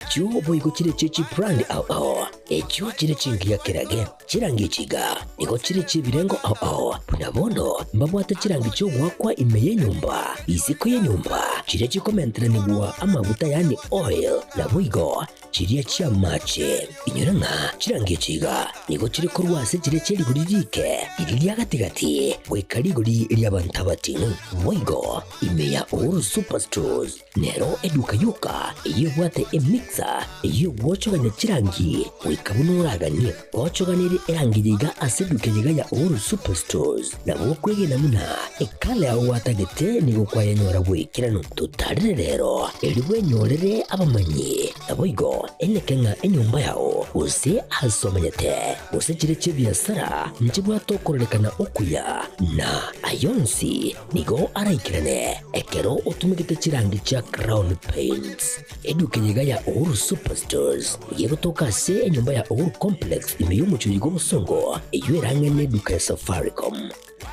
echo boigo chire chichi brand ao echo chire chingia kirage chirangi chiga niko chire chibirengo ao punabono mbabwata chirangi cyo gwakwa imeye nyumba iziko ye nyumba chire chikomentera nibwa amavuta yani oil na boigo chiriya chia mache inyoranga chirangi chiga niko chire korwase chire cheri guririke iriya gatigati wekari guri iriya bantabatinu boigo imeya Uhuru Superstores nero eduka yuka iyo bwate emixer iyo wochoganya chirangi wikabunuraganye wochoganire erangiyiga aseduke yiga ya Uhuru Superstores na bokwege namuna ekale aho watagete nigo kwayanyora bwikirano tutarire rero eriwe nyorere abamanyi aboigo enekenga enyumba yao use asomanyete use chire chibiasara nchibwa tokorekana okuya na ayonsi nigo araikirane ekero utumikite chirangi cha Crown Paints eduke yiga ya Uhuru Superstores yego tokase enyumba ya Uhuru Complex imeyumucho yigo musongo eyoerangene duka ya Safaricom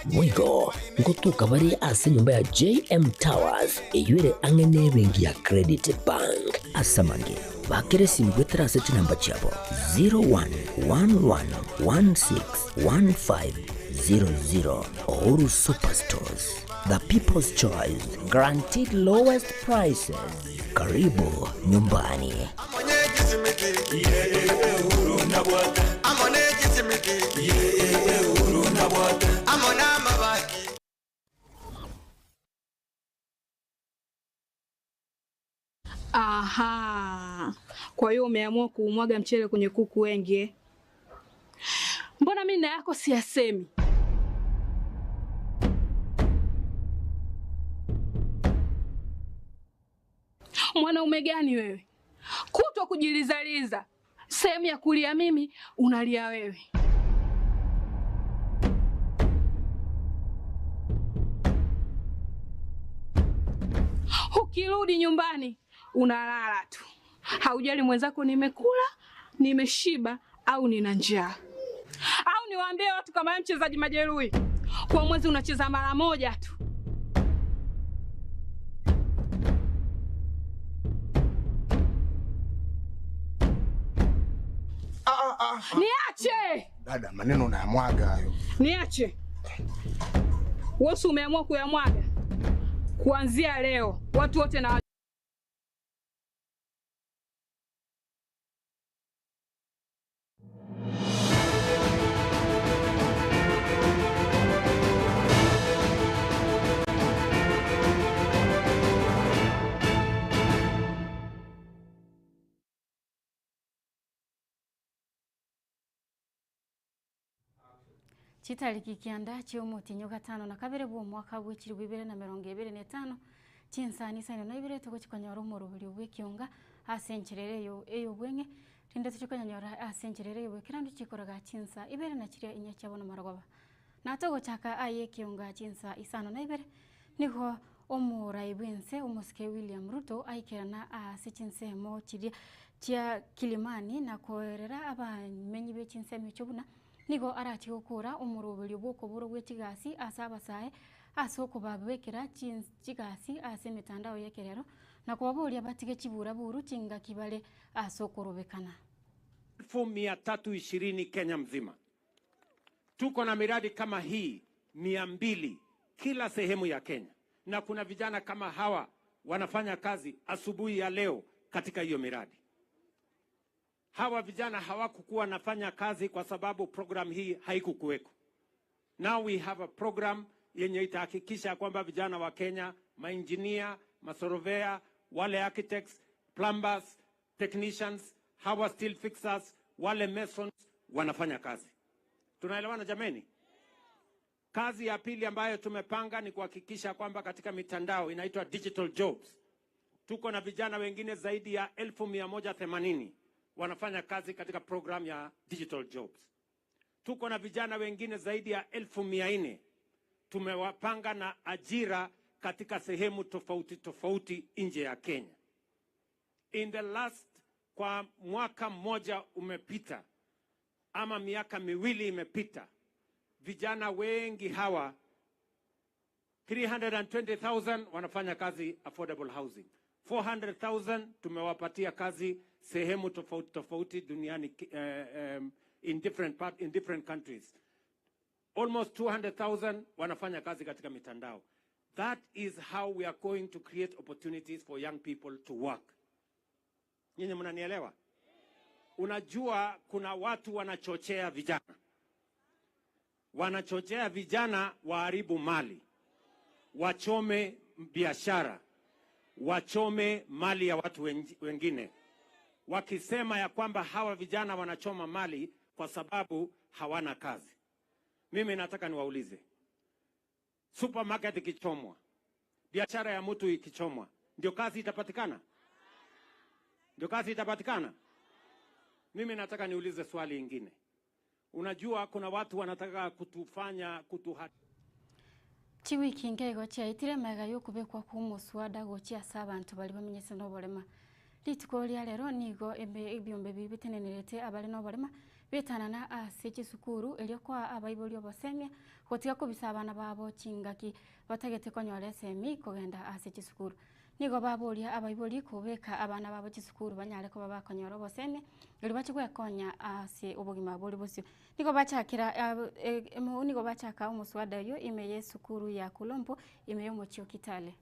Mwigo ngotuka bari ase nyumba ya JM Towers eyoere angene bengi ya Credit Bank asamange bakere simgwetera ase chinamba chabo 0111161500 Uhuru Superstores, the people's choice, guaranteed lowest prices. Karibu nyumbani. Aha. Kwa hiyo umeamua kuumwaga mchele kwenye kuku wengi. Mbona mimi na yako siyasemi? Mwanaume gani wewe? Kutwa kujilizaliza. Sehemu ya kulia mimi, unalia wewe. Ukirudi nyumbani, unalala tu. Haujali mwenzako nimekula, nimeshiba au nina njaa. Au niwaambie watu kama wewe mchezaji majeruhi. Kwa mwezi unacheza mara moja tu. Niache! Dada, maneno unayamwaga hayo. Niache. Wewe umeamua kuyamwaga. Kuanzia leo, watu wote na Chitariki kianda cy'umutinyo gatano na kabere bwo mwaka w'ikiri 2025 chinsani sano na ibire tuko chikanyora umurubiri w'ekionga asencherere yo eyo bwenge tinde tukanyora asencherere yo kirando chikoraga chinsa ibere na chiria inya cyabona maragaba natogo chaka aye kionga chinsa isano na ibere niho omura ibwense umuske William Ruto aikerana asichinse mo chiria chia Kilimani na koerera abamenyi be chinse michobuna nigo arati gukura umurubiri bwoko buro gw'ikigasi asabasaye asoko babwekera chigasi ase mitandao yekerero na kubaburia batige kibura buru chinga kibale asoko rubekana 1320 Kenya mzima. Tuko na miradi kama hii 200 kila sehemu ya Kenya, na kuna vijana kama hawa wanafanya kazi asubuhi ya leo katika hiyo miradi. Hawa vijana hawakukuwa nafanya kazi kwa sababu program hii haikukuweko. Now we have a program yenye itahakikisha kwamba vijana wa Kenya, maengineer, masorovea, wale architects, plumbers, technicians, hawa steel fixers, wale masons wanafanya kazi. Tunaelewana jameni? Kazi ya pili ambayo tumepanga ni kuhakikisha kwamba katika mitandao inaitwa digital jobs. Tuko na vijana wengine zaidi ya 1180 wanafanya kazi katika program ya digital jobs. Tuko na vijana wengine zaidi ya 1400 tumewapanga na ajira katika sehemu tofauti tofauti nje ya Kenya. In the last, kwa mwaka mmoja umepita ama miaka miwili imepita, vijana wengi hawa 320,000 wanafanya kazi affordable housing. 400,000 tumewapatia kazi sehemu tofauti tofauti duniani, in different countries. Almost 200,000 wanafanya kazi katika mitandao. That is how we are going to create opportunities for young people to work. Nyinyi mnanielewa? Unajua kuna watu wanachochea vijana. Wanachochea vijana waharibu mali, wachome biashara, wachome mali ya watu wengine, wakisema ya kwamba hawa vijana wanachoma mali kwa sababu hawana kazi. Mimi nataka niwaulize, supermarket ikichomwa, biashara ya mtu ikichomwa, ndio kazi itapatikana? Ndio kazi itapatikana? Mimi nataka niulize swali ingine. Unajua kuna watu wanataka kutufanya Chiwiki ngego chaitire mega yokubekwa ku muswada gochia sabantu bali bamenyese no bolema. Litiko lya lero nigo ebyombe bibitenenerete abali no bolema betanana ase chisukuru elyo kwa abaibulyo bosemia gotiga kubisa abana babo chingaki batagete konyora semi kogenda ase chisukuru. Nigo babulia abaibuli kubeka abana babo chisukuru banyare ko babakonyora bosemia eri bachigwe konya ase obogima boli bosio. Nigo bachakira nigo bachaka umuswada yo imeye sukuru ya Kulombo imeye mochio Kitale.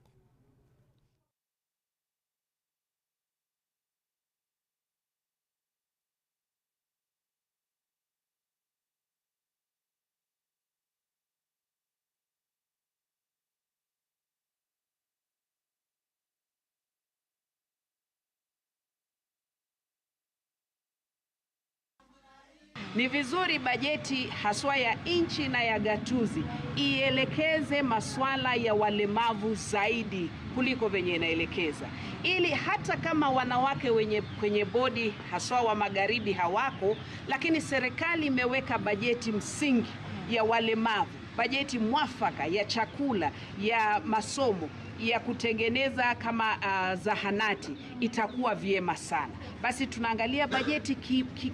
Ni vizuri bajeti haswa ya nchi na ya gatuzi ielekeze masuala ya walemavu zaidi kuliko venye inaelekeza, ili hata kama wanawake kwenye bodi haswa wa magharibi hawako, lakini serikali imeweka bajeti msingi ya walemavu, bajeti mwafaka ya chakula, ya masomo, ya kutengeneza kama zahanati, itakuwa vyema sana. Basi tunaangalia bajeti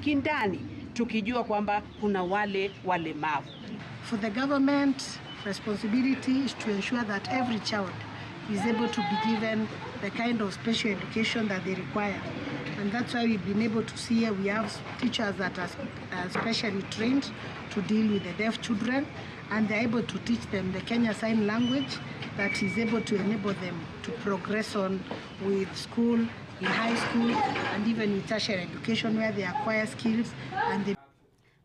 kindani tukijua kwamba kuna wale walemavu. For the government, responsibility is to ensure that every child is able to be given the kind of special education that they require. And that's why we've been able to see here we have teachers that are specially trained to deal with the deaf children, and they're able to teach them the Kenya Sign Language that is able to enable them to progress on with school, in high school, and even in tertiary education where they acquire skills and they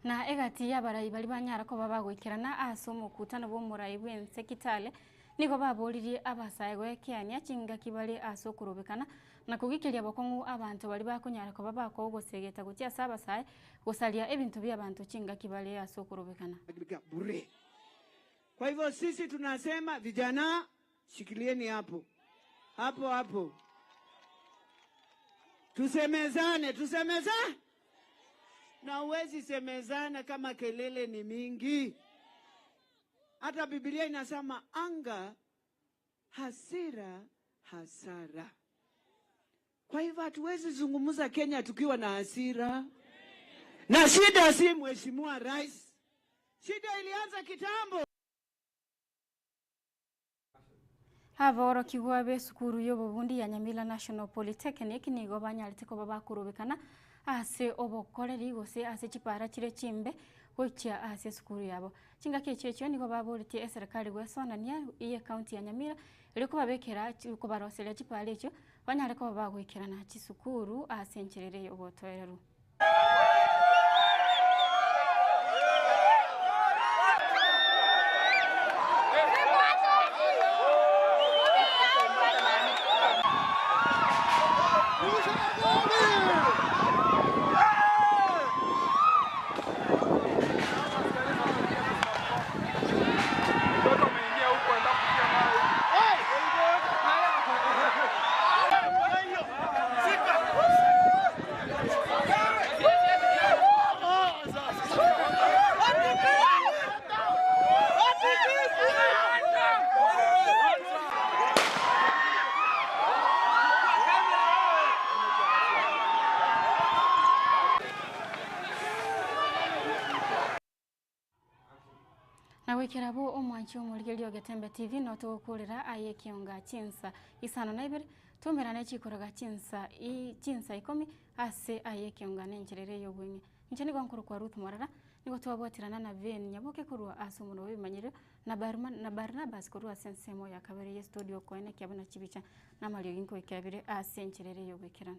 na egati ya barai bali banyara ko babagwikirana asomo kutana bo murai bwense Kitale niko babolirie abasaye gwekianya chingaki bali asokurubikana na kugikiria bokongu abantu bali bakunyara ko babako gosegeta gutia sabasaye gosalia ebintu bya abantu chingaki bali asokurubikana bure. Kwa hivyo sisi tunasema vijana, shikilieni hapo hapo, tusemezane na uwezi semezana kama kelele ni mingi. Hata Biblia inasema anga, hasira, hasara. Kwa hivyo hatuwezi zungumuza Kenya tukiwa na hasira. Na shida si Mheshimiwa Rais, shida ilianza kitambo. Havoro kigwabe sukuru yobo bundi ya Nyamila National Polytechnic nigo banyarite ko bakurubikana ase obokoreri gose ase chipara chire chimbe gochia ase sukuru yabo chingaki checho nigo baborite serikali gwesonania iye county ya Nyamira iliko babekera ko barosera chipara echo banyare ko bagwikirana chisukuru ase ncherere obotoereru. Nawekirabo omwanchi omulgelio Getembe TV noto kurira aye kionga chinsa isano naibere tumerane chikoraga chinsa 10 ase ayekionga ncherere yobwenge nchani kwa nkuru kwa Ruth Mwarara niko twabwatirana na Ven nyaboke kurwa asomo no bimanyire na Barnabas kurwa sensemo ya kabere ya studio koene kyabona chibicha na malio yinko ikabire ase ncherere yobwekirana.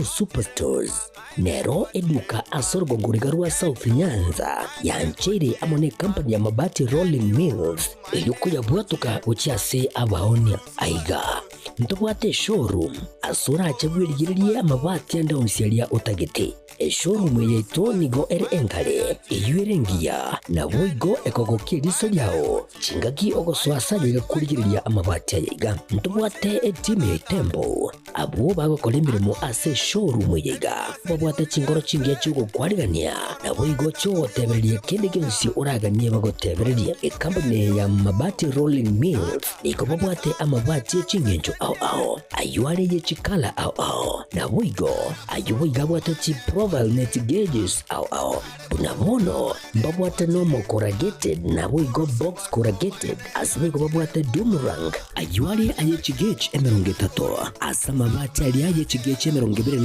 Superstores nero eduka asorgo nguriga rwa South Nyanza yanchere amone company ya mabati Rolling Mills yuko yabwatuka uchiase abaonia aiga ntobwate showroom asura achabwirigiriye amabati anda onsialia utagete showroom yeto nigo enkale eyuerengia na boigo ekogokiriso yao chingaki ogoswasa yiga kurigiriya amabati aiga ntobwate team Tembo abo bagokolembere mu ase showroom yiga babwate chingoro chingia chugo kwarigania na boigo cho tebererie kende gensi uraganie bagotebererie company ya mabati Rolling Mills niko babwate amabati chingenjo ao ayuare ye chikala ao na boigo ayuiga bwate chi profile net gauges ao bunabono babwate normal corrugated na boigo box corrugated asibigo babwate Dumarang ayuare aye chigage emerongetato asama mabati aliaye chigage emerongibire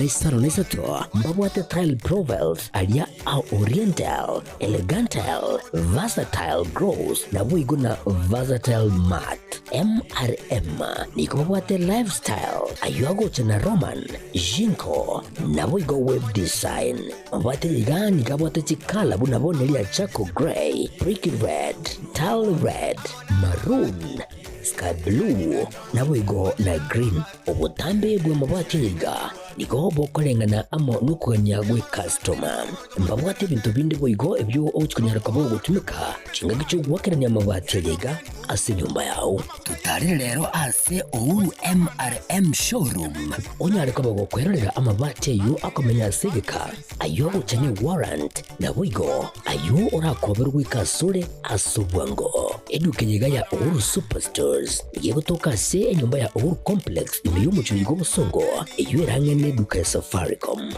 mbabwate tile profiles alia au oriental elegantal versatile gross na boigo na versatile mat MRM niko babwate lifestyle ayuago chana Roman Jinko na boigo web design mbabwate ligani kabwate chikala bunabone lia Chaco Grey Brick Red Tile Red Maroon Sky Blue na boigo na green obutambe bwe mabwate yiga niko bokolengana amo nukuganya gwe customer mbabwate bintu bindi boigo ebyo okunyara kabo gutumika chinga gicho gwakeranya mabwate yiga ase nyumba yao tutari rero ase Uhuru MRM showroom onyare kabo gukwerera amabwate yu akomenya segeka ayo uchanye warrant na boigo ayo orakoberwe kasure asubwango eduke yiga ya Uhuru Superstores yego toka se enyumba ya Uhuru Complex imiyumucho yigo busongo eyo duka ya Safaricom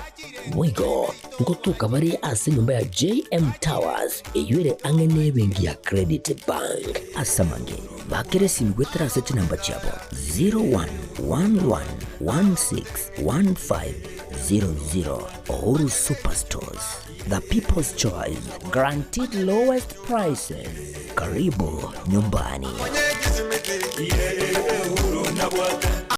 boigo ngotuka bari ase nyumba ya JM Towers eyure angene bengi ya Credit Bank asamange bakere simgwetera seti namba chabo 0111161500 Uhuru Superstores, the people's choice, guaranteed lowest prices. Karibu nyumbani.